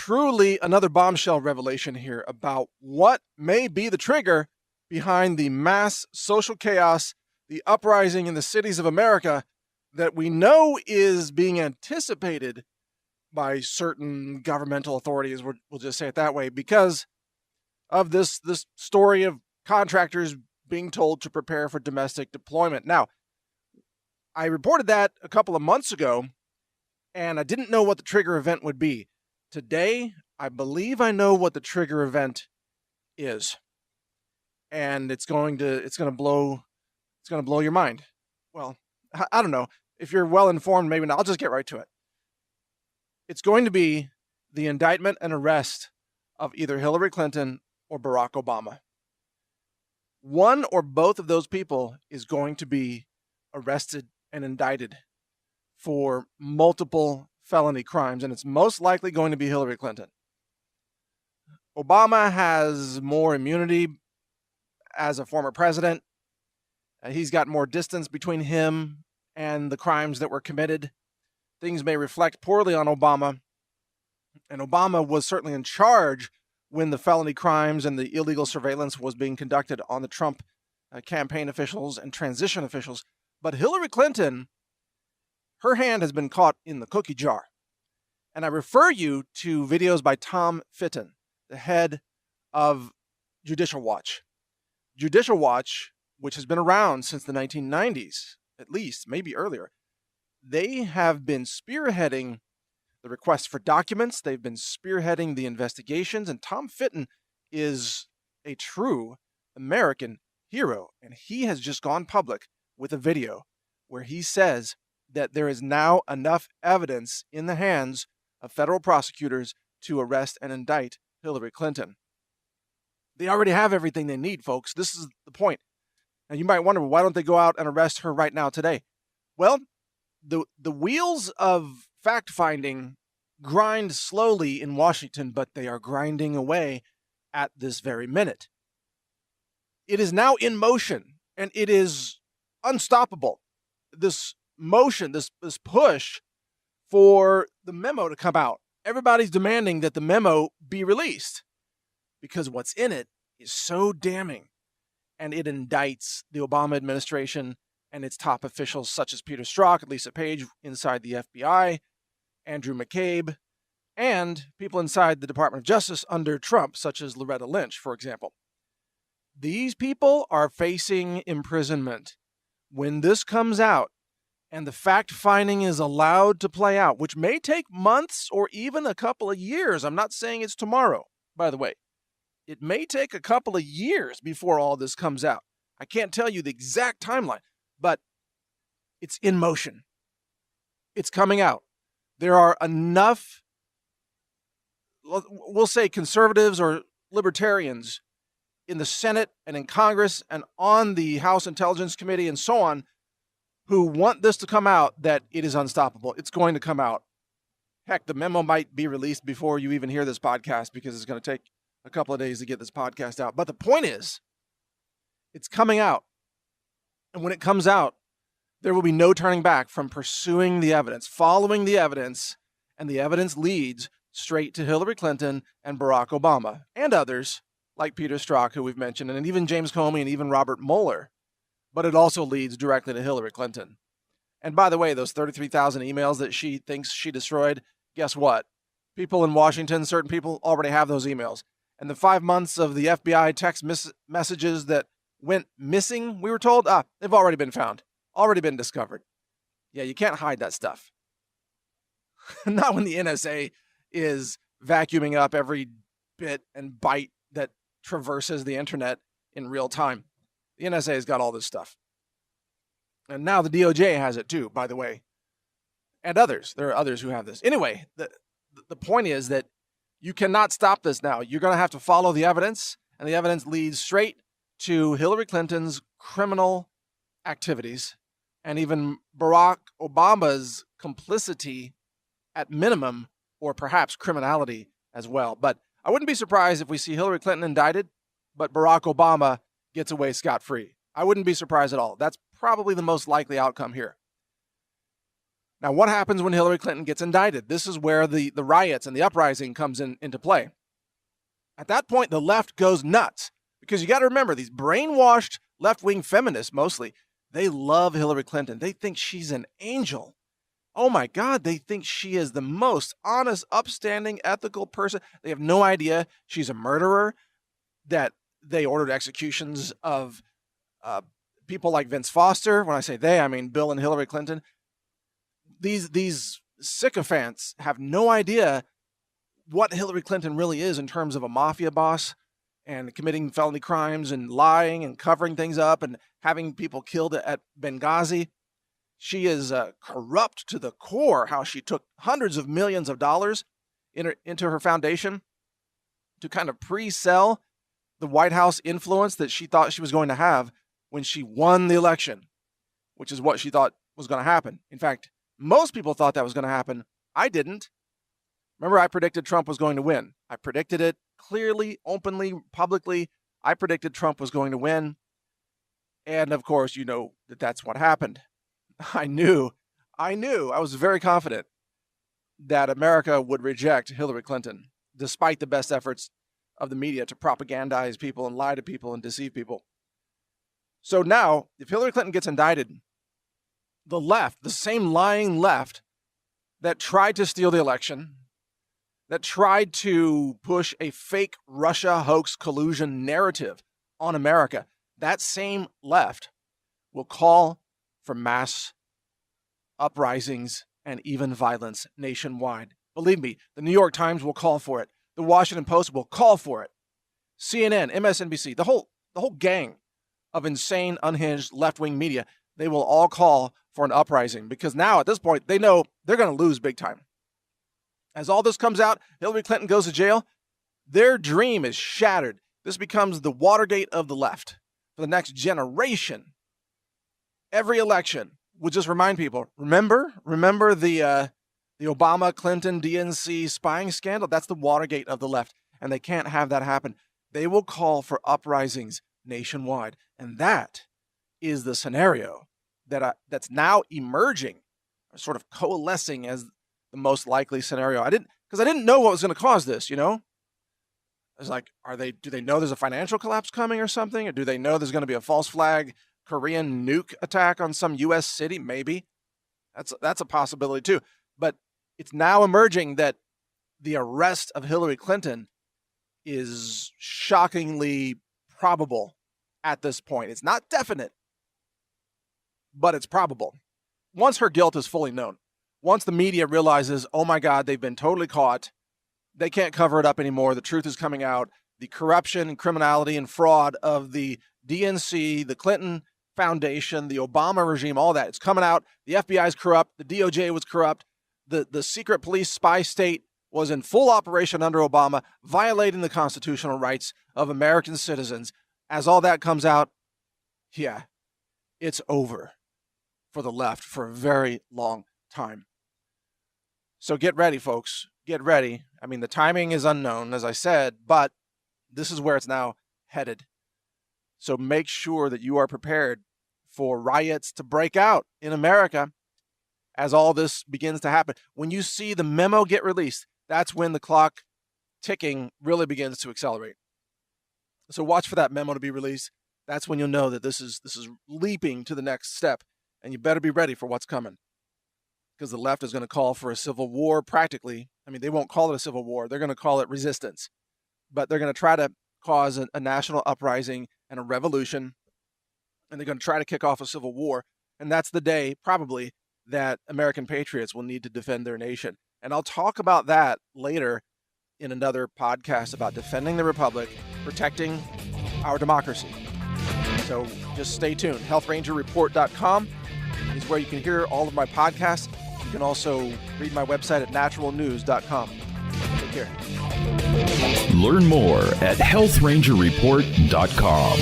truly another bombshell revelation here about what may be the trigger behind the mass social chaos, the uprising in the cities of America that we know is being anticipated by certain governmental authorities, we'll just say it that way, because of this story of contractors being told to prepare for domestic deployment. Now, I reported that a couple of months ago, and I didn't know what the trigger event would be. Today, I believe I know what the trigger event is, and it's going to blow your mind. Well, I don't know. If you're well informed, maybe not. I'll just get right to it. It's going to be the indictment and arrest of either Hillary Clinton or Barack Obama. One or both of those people is going to be arrested and indicted for multiple felony crimes, and it's most likely going to be Hillary Clinton. Obama has more immunity as a former president. He's got more distance between him and the crimes that were committed. Things may reflect poorly on Obama, and Obama was certainly in charge when the felony crimes and the illegal surveillance was being conducted on the Trump campaign officials and transition officials. But Hillary Clinton, her hand has been caught in the cookie jar. And I refer you to videos by Tom Fitton, the head of Judicial Watch. Judicial Watch, which has been around since the 1990s, at least, maybe earlier, they have been spearheading the requests for documents. They've been spearheading the investigations. And Tom Fitton is a true American hero. And he has just gone public with a video where he says that there is now enough evidence in the hands of federal prosecutors to arrest and indict Hillary Clinton. They already have everything they need, folks. This is the point. And you might wonder, well, why don't they go out and arrest her right now today? Well, the wheels of fact-finding grind slowly in Washington, but they are grinding away at this very minute. It is now in motion, and it is unstoppable. This motion, this push for the memo to come out. Everybody's demanding that the memo be released because what's in it is so damning, and it indicts the Obama administration and its top officials such as Peter Strzok, Lisa Page inside the FBI, Andrew McCabe, and people inside the Department of Justice under Trump, such as Loretta Lynch, for example. These people are facing imprisonment. When this comes out and the fact-finding is allowed to play out, which may take months or even a couple of years, I'm not saying it's tomorrow, by the way. It may take a couple of years before all this comes out. I can't tell you the exact timeline, but it's in motion. It's coming out. There are enough, we'll say conservatives or libertarians in the Senate and in Congress and on the House Intelligence Committee and so on who want this to come out that it is unstoppable. It's going to come out. Heck, the memo might be released before you even hear this podcast because it's going to take a couple of days to get this podcast out. But the point is, it's coming out. And when it comes out, there will be no turning back from pursuing the evidence, following the evidence, and the evidence leads straight to Hillary Clinton and Barack Obama and others like Peter Strzok, who we've mentioned, and even James Comey and even Robert Mueller. But it also leads directly to Hillary Clinton. And by the way, those 33,000 emails that she thinks she destroyed, guess what? People in Washington, certain people already have those emails. And the 5 months of the FBI text messages that went missing, we were told, they've already been found, already been discovered. Yeah, you can't hide that stuff. Not when the NSA is vacuuming up every bit and byte that traverses the internet in real time. The NSA has got all this stuff. And now the DOJ has it too, by the way. And others. There are others who have this. Anyway, the point is that you cannot stop this now. You're going to have to follow the evidence, and the evidence leads straight to Hillary Clinton's criminal activities and even Barack Obama's complicity at minimum, or perhaps criminality as well. But I wouldn't be surprised if we see Hillary Clinton indicted, but Barack Obama gets away scot-free. I wouldn't be surprised at all. That's probably the most likely outcome here. Now, what happens when Hillary Clinton gets indicted? This is where the riots and the uprising comes into play. At that point, the left goes nuts because you got to remember, these brainwashed left-wing feminists mostly, they love Hillary Clinton. They think she's an angel. Oh my God, they think she is the most honest, upstanding, ethical person. They have no idea she's a murderer, that they ordered executions of people like Vince Foster. When I say they, I mean Bill and Hillary Clinton. These sycophants have no idea what Hillary Clinton really is in terms of a mafia boss and committing felony crimes and lying and covering things up and having people killed at Benghazi. She is corrupt to the core, how she took hundreds of millions of dollars into her foundation to kind of pre-sell the White House influence that she thought she was going to have when she won the election, which is what she thought was going to happen. In fact, most people thought that was going to happen. I didn't. Remember, I predicted Trump was going to win. I predicted it clearly, openly, publicly. I predicted Trump was going to win. And of course, you know that that's what happened. I knew, I was very confident that America would reject Hillary Clinton, despite the best efforts of the media to propagandize people and lie to people and deceive people. So now, if Hillary Clinton gets indicted, the left, the same lying left that tried to steal the election, that tried to push a fake Russia hoax collusion narrative on America, that same left will call for mass uprisings and even violence nationwide. Believe me, the New York Times will call for it. The Washington Post will call for it. CNN, MSNBC, the whole gang of insane, unhinged left-wing media, they will all call for an uprising because now at this point, they know they're going to lose big time. As all this comes out, Hillary Clinton goes to jail, their dream is shattered. This becomes the Watergate of the left for the next generation. Every election would just remind people, remember the Obama-Clinton DNC spying scandal? That's the Watergate of the left, and they can't have that happen. They will call for uprisings nationwide, and that is the scenario that's now emerging, sort of coalescing as the most likely scenario. Because I didn't know what was going to cause this, you know? I was like, do they know there's a financial collapse coming or something? Or do they know there's going to be a false flag Korean nuke attack on some U.S. city? Maybe. That's a possibility too. But it's now emerging that the arrest of Hillary Clinton is shockingly probable at this point. It's not definite, but it's probable. Once her guilt is fully known, once the media realizes, oh my God, they've been totally caught, they can't cover it up anymore, the truth is coming out, the corruption and criminality and fraud of the DNC, the Clinton Foundation, the Obama regime, all that, it's coming out. The FBI is corrupt, the DOJ was corrupt, the secret police spy state was in full operation under Obama, violating the constitutional rights of American citizens. As all that comes out, yeah, it's over for the left for a very long time. So get ready, folks. Get ready. I mean, the timing is unknown, as I said, but this is where it's now headed. So make sure that you are prepared for riots to break out in America as all this begins to happen. When you see the memo get released, that's when the clock ticking really begins to accelerate. So watch for that memo to be released. That's when you'll know that this is leaping to the next step, and you better be ready for what's coming. Because the left is going to call for a civil war practically. I mean, they won't call it a civil war. They're going to call it resistance. But they're going to try to cause a national uprising and a revolution. And they're going to try to kick off a civil war. And that's the day, probably, that American patriots will need to defend their nation. And I'll talk about that later in another podcast about defending the republic, protecting our democracy. So just stay tuned. HealthRangerReport.com is where you can hear all of my podcasts. You can also read my website at naturalnews.com. Take care. Learn more at HealthRangerReport.com.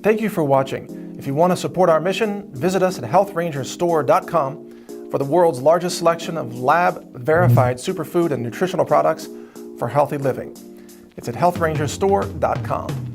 Thank you for watching. If you want to support our mission, visit us at HealthRangerStore.com for the world's largest selection of lab-verified superfood and nutritional products for healthy living. It's at HealthRangerStore.com.